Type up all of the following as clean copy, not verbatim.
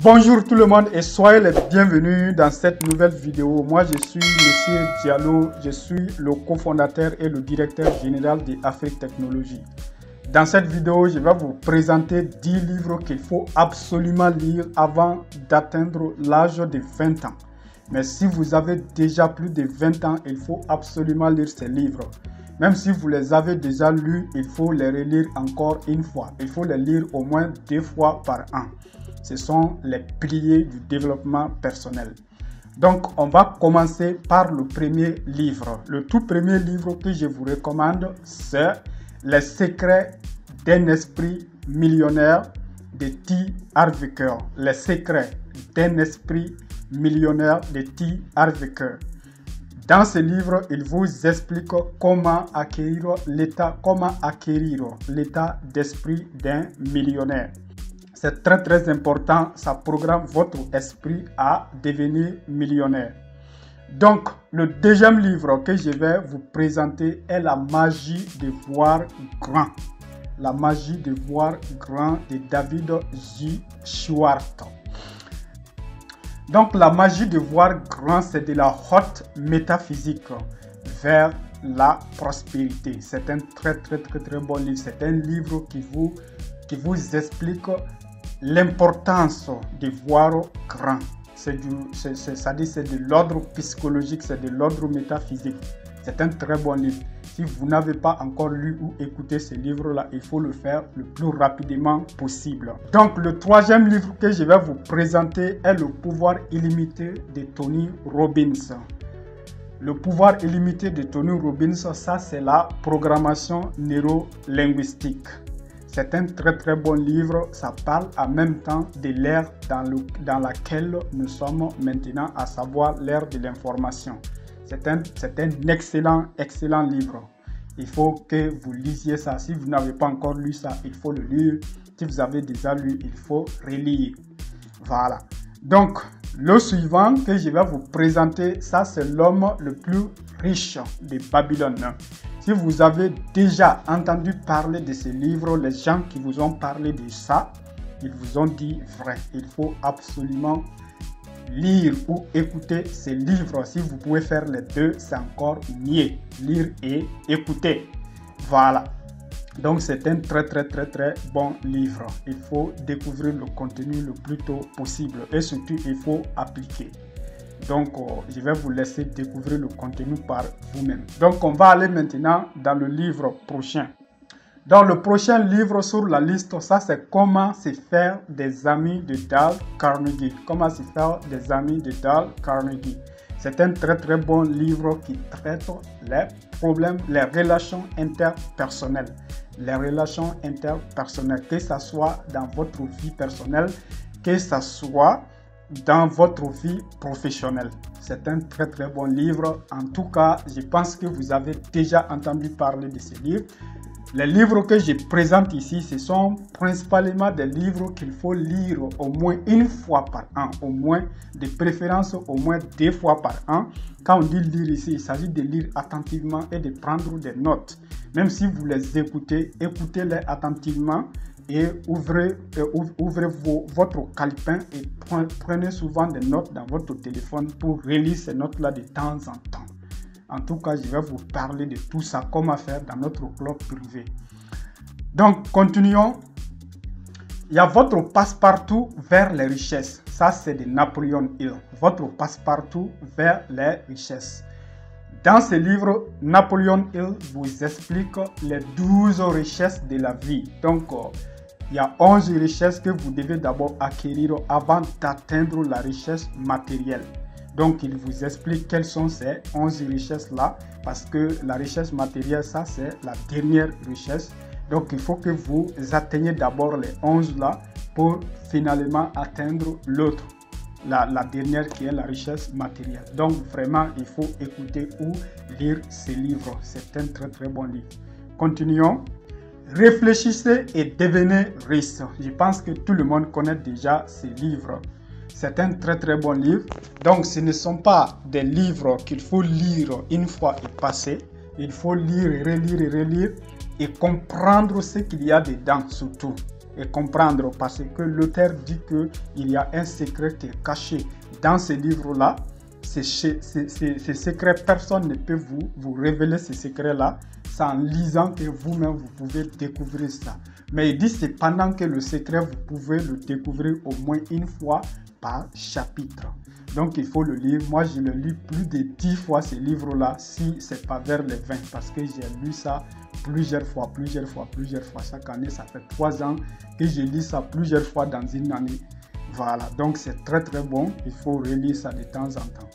Bonjour tout le monde et soyez les bienvenus dans cette nouvelle vidéo. Moi je suis Monsieur Diallo, je suis le cofondateur et le directeur général de Afrique Technologie. Dans cette vidéo, je vais vous présenter 10 livres qu'il faut absolument lire avant d'atteindre l'âge de 20 ans. Mais si vous avez déjà plus de 20 ans, il faut absolument lire ces livres. Même si vous les avez déjà lus, il faut les relire encore une fois. Il faut les lire au moins 2 fois par an. Ce sont les piliers du développement personnel. Donc, on va commencer par le premier livre. Le tout premier livre que je vous recommande, c'est Les secrets d'un esprit millionnaire de T. Harv Eker. Les secrets d'un esprit millionnaire de T. Harv Eker. Dans ce livre, il vous explique comment acquérir l'état d'esprit d'un millionnaire. C'est très important, ça programme votre esprit à devenir millionnaire. Donc, le deuxième livre que je vais vous présenter est La magie de voir grand. La magie de voir grand de David J. Schwartz. Donc, la magie de voir grand, c'est de la haute métaphysique vers la prospérité. C'est un très bon livre. C'est un livre qui vous explique l'importance de voir grand. C'est de l'ordre psychologique, c'est de l'ordre métaphysique. C'est un très bon livre. Si vous n'avez pas encore lu ou écouté ce livre-là, il faut le faire le plus rapidement possible. Donc, le troisième livre que je vais vous présenter est Le pouvoir illimité de Tony Robbins. Le pouvoir illimité de Tony Robbins, ça c'est la programmation neuro-linguistique. C'est un très bon livre, ça parle en même temps de l'ère dans laquelle nous sommes maintenant, à savoir l'ère de l'information. C'est un excellent livre. Il faut que vous lisiez ça. Si vous n'avez pas encore lu ça, il faut le lire. Si vous avez déjà lu, il faut relire. Voilà. Donc, le suivant que je vais vous présenter, ça c'est l'homme le plus riche de Babylone. Si vous avez déjà entendu parler de ce livre, les gens qui vous ont parlé de ça, ils vous ont dit vrai. Il faut absolument lire ou écouter ces livres. Si vous pouvez faire les deux, c'est encore mieux. Lire et écouter. Voilà. Donc c'est un très bon livre. Il faut découvrir le contenu le plus tôt possible et surtout il faut appliquer. Donc je vais vous laisser découvrir le contenu par vous-même. Donc on va aller maintenant dans le livre prochain. Dans le prochain livre sur la liste, ça c'est Comment se faire des amis de Dale Carnegie. Comment se faire des amis de Dale Carnegie. C'est un très bon livre qui traite les problèmes, les relations interpersonnelles. Les relations interpersonnelles, que ce soit dans votre vie personnelle, que ce soit dans votre vie professionnelle. C'est un très bon livre. En tout cas, je pense que vous avez déjà entendu parler de ce livre. Les livres que je présente ici, ce sont principalement des livres qu'il faut lire au moins une fois par an, au moins de préférence au moins 2 fois par an. Quand on dit lire ici, il s'agit de lire attentivement et de prendre des notes. Même si vous les écoutez, écoutez-les attentivement et ouvrez votre calepin et prenez souvent des notes dans votre téléphone pour relire ces notes-là de temps en temps. En tout cas, je vais vous parler de tout ça, comment faire dans notre club privé. Donc, continuons. Il y a votre passe-partout vers les richesses. Ça, c'est de Napoleon Hill. Votre passe-partout vers les richesses. Dans ce livre, Napoleon Hill vous explique les 12 richesses de la vie. Donc, il y a 11 richesses que vous devez d'abord acquérir avant d'atteindre la richesse matérielle. Donc, il vous explique quelles sont ces 11 richesses-là, parce que la richesse matérielle, ça, c'est la dernière richesse. Donc, il faut que vous atteigniez d'abord les 11 là pour finalement atteindre l'autre, la dernière qui est la richesse matérielle. Donc, vraiment, il faut écouter ou lire ces livres. C'est un très bon livre. Continuons. Réfléchissez et devenez riche. Je pense que tout le monde connaît déjà ces livres. C'est un très bon livre. Donc, ce ne sont pas des livres qu'il faut lire une fois et passer. Il faut lire et relire et comprendre ce qu'il y a dedans surtout. comprendre, parce que l'auteur dit qu'il y a un secret qui est caché dans ces livres-là. Ces secrets, personne ne peut vous révéler ces secrets-là. C'est en lisant que vous-même, vous pouvez découvrir ça. Mais il dit cependant que le secret, vous pouvez le découvrir au moins une fois par chapitre. Donc, il faut le lire. Moi, je le lis plus de 10 fois, ce livre-là, si ce n'est pas vers les 20, parce que j'ai lu ça plusieurs fois. Chaque année, ça fait 3 ans que je lis ça plusieurs fois dans une année. Voilà, donc c'est très très bon. Il faut relire ça de temps en temps.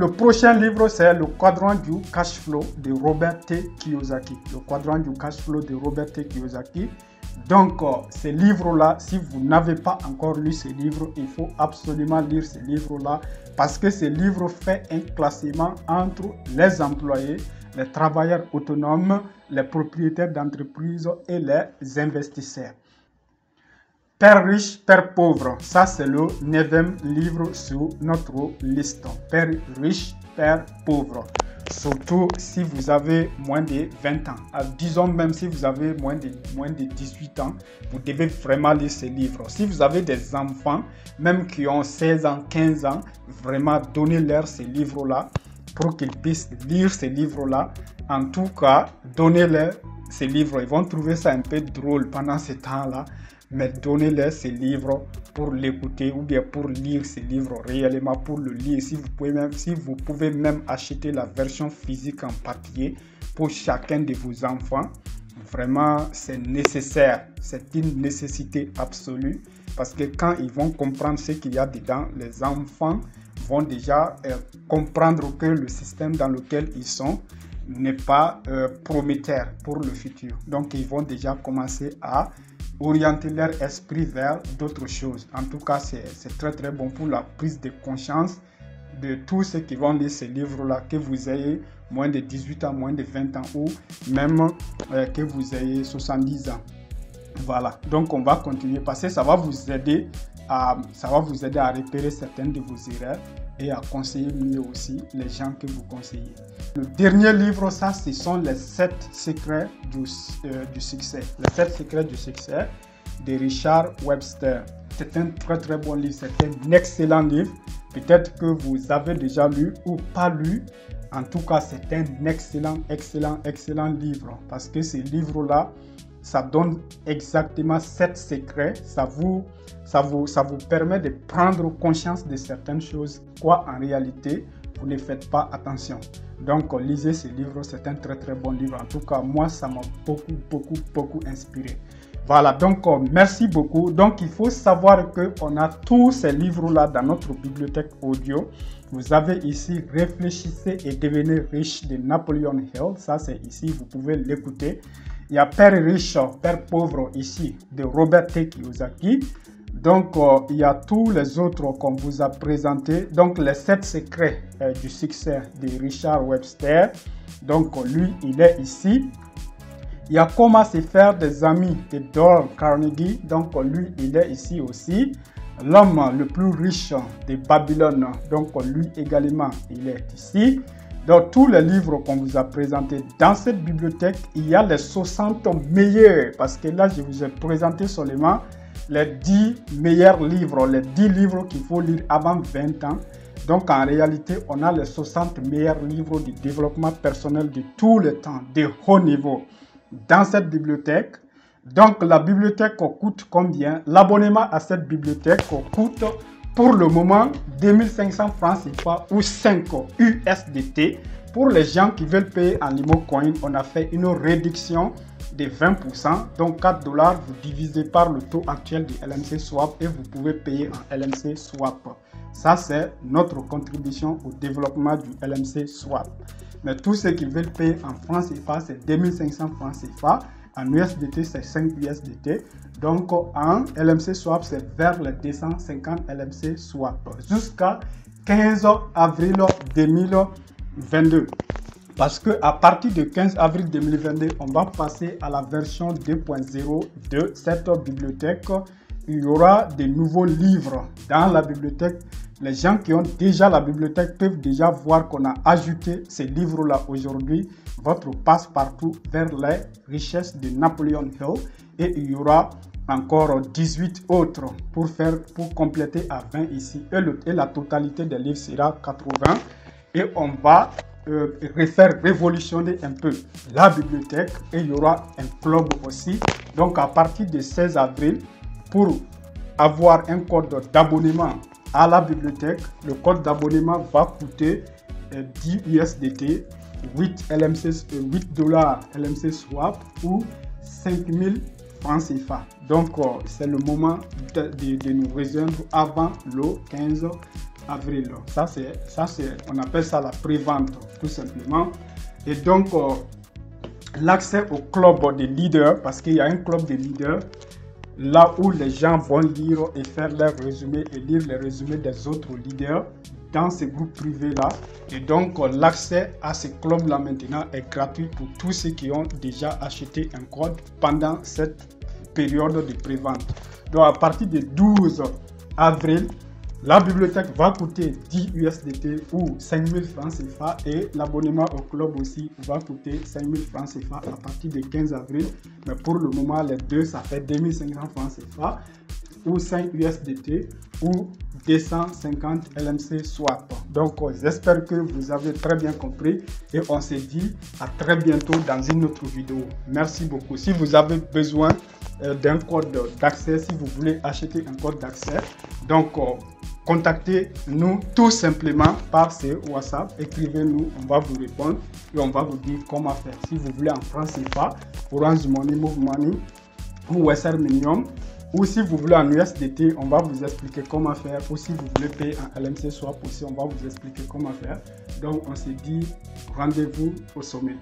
Le prochain livre, c'est Le Quadrant du Cash Flow de Robert T. Kiyosaki. Le Quadrant du Cash Flow de Robert T. Kiyosaki. Donc, ce livre-là, si vous n'avez pas encore lu ce livre, il faut absolument lire ce livre-là parce que ce livre fait un classement entre les employés, les travailleurs autonomes, les propriétaires d'entreprises et les investisseurs. Père riche, Père pauvre, ça c'est le 9e livre sur notre liste. Père riche, Père pauvre. Surtout si vous avez moins de 20 ans. Disons même si vous avez moins de 18 ans, vous devez vraiment lire ce livre. Si vous avez des enfants, même qui ont 16 ans, 15 ans, vraiment donnez-leur ce livre-là pour qu'ils puissent lire ce livre-là. En tout cas, donnez-leur ce livre. Ils vont trouver ça un peu drôle pendant ce temps-là. Mais donnez-leur ces livres pour l'écouter ou bien pour lire ces livres réellement, pour le lire. Si vous pouvez même acheter la version physique en papier pour chacun de vos enfants, vraiment c'est nécessaire. C'est une nécessité absolue parce que quand ils vont comprendre ce qu'il y a dedans, les enfants vont déjà comprendre que le système dans lequel ils sont n'est pas prometteur pour le futur. Donc ils vont déjà commencer à orienter leur esprit vers d'autres choses. En tout cas, c'est très très bon pour la prise de conscience de tous ceux qui vont lire ces livres-là, que vous ayez moins de 18 ans, moins de 20 ans ou même que vous ayez 70 ans. Voilà, donc on va continuer parce que ça va vous aider à repérer certaines de vos erreurs et à conseiller mieux aussi les gens que vous conseillez. Le dernier livre, ça, ce sont les 7 secrets du succès. Les 7 secrets du succès de Richard Webster. C'est un très très bon livre, c'est un excellent livre. Peut-être que vous avez déjà lu ou pas lu. En tout cas, c'est un excellent livre. Parce que ce livre-là, ça donne exactement 7 secrets. Ça vous permet de prendre conscience de certaines choses. Quoi, en réalité, vous ne faites pas attention. Donc, lisez ce livre. C'est un très très bon livre. En tout cas, moi, ça m'a beaucoup inspiré. Voilà, donc merci beaucoup. Donc, il faut savoir qu'on a tous ces livres-là dans notre bibliothèque audio. Vous avez ici « Réfléchissez et devenez riche » de Napoleon Hill. Ça, c'est ici, vous pouvez l'écouter. Il y a « Père riche, Père pauvre » ici de Robert T. Kiyosaki. Donc, il y a tous les autres qu'on vous a présentés. Donc, les 7 secrets du succès de Richard Webster. Donc, lui, il est ici. Il y a Comment se faire des amis de Dale Carnegie. Donc, lui, il est ici aussi. L'homme le plus riche de Babylone. Donc, lui également, il est ici. Dans tous les livres qu'on vous a présentés dans cette bibliothèque, il y a les 60 meilleurs. Parce que là, je vous ai présenté seulement les 10 meilleurs livres, les 10 livres qu'il faut lire avant 20 ans. Donc, en réalité, on a les 60 meilleurs livres de développement personnel de tout le temps, de haut niveau, dans cette bibliothèque. Donc, la bibliothèque coûte combien? L'abonnement à cette bibliothèque coûte pour le moment 2500 francs CFA ou 5 USDT. Pour les gens qui veulent payer en LimoCoin, on a fait une réduction de 20%. Donc, 4 $, vous divisez par le taux actuel du LMC Swap et vous pouvez payer en LMC Swap. Ça, c'est notre contribution au développement du LMC Swap. Mais tous ceux qui veulent payer en francs CFA, c'est 2500 francs CFA. En USDT, c'est 5 USDT. Donc, en LMC Swap, c'est vers les 250 LMC Swap jusqu'à 15 avril 2022. Parce qu'à partir du 15 avril 2022, on va passer à la version 2.0 de cette bibliothèque. Il y aura de nouveaux livres dans la bibliothèque. Les gens qui ont déjà la bibliothèque peuvent déjà voir qu'on a ajouté ces livres-là aujourd'hui. Votre passe-partout vers les richesses de Napoleon Hill. Et il y aura encore 18 autres pour compléter à 20 ici. Et la totalité des livres sera 80. Et on va refaire révolutionner un peu la bibliothèque. Et il y aura un club aussi. Donc à partir du 16 avril, pour avoir un code d'abonnement à la bibliothèque, le code d'abonnement va coûter 10 USDT, 8 dollars LMC Swap ou 5000 francs CFA. Donc c'est le moment de nous rejoindre avant le 15 avril. Ça c'est, on appelle ça la pré-vente tout simplement. Et donc l'accès au club des leaders, parce qu'il y a un club des leaders là où les gens vont lire et faire leurs résumés et lire les résumés des autres leaders dans ces groupes privés là. Et donc l'accès à ce club là maintenant est gratuit pour tous ceux qui ont déjà acheté un code pendant cette période de pré-vente. Donc à partir du 12 avril, la bibliothèque va coûter 10 USDT ou 5000 francs CFA et l'abonnement au club aussi va coûter 5000 francs CFA à partir du 15 avril. Mais pour le moment, les deux, ça fait 2500 francs CFA ou 5 USDT ou 250 LMC Swap. Donc, j'espère que vous avez très bien compris et on se dit à très bientôt dans une autre vidéo. Merci beaucoup. Si vous avez besoin d'un code d'accès, si vous voulez acheter un code d'accès, donc contactez-nous tout simplement par ce WhatsApp. Écrivez-nous, on va vous répondre et on va vous dire comment faire. Si vous voulez en francs CFA, Orange Money, Move Money ou Western Union, ou si vous voulez en USDT, on va vous expliquer comment faire. Ou si vous voulez payer en LMC Swap aussi, on va vous expliquer comment faire. Donc on se dit rendez-vous au sommet.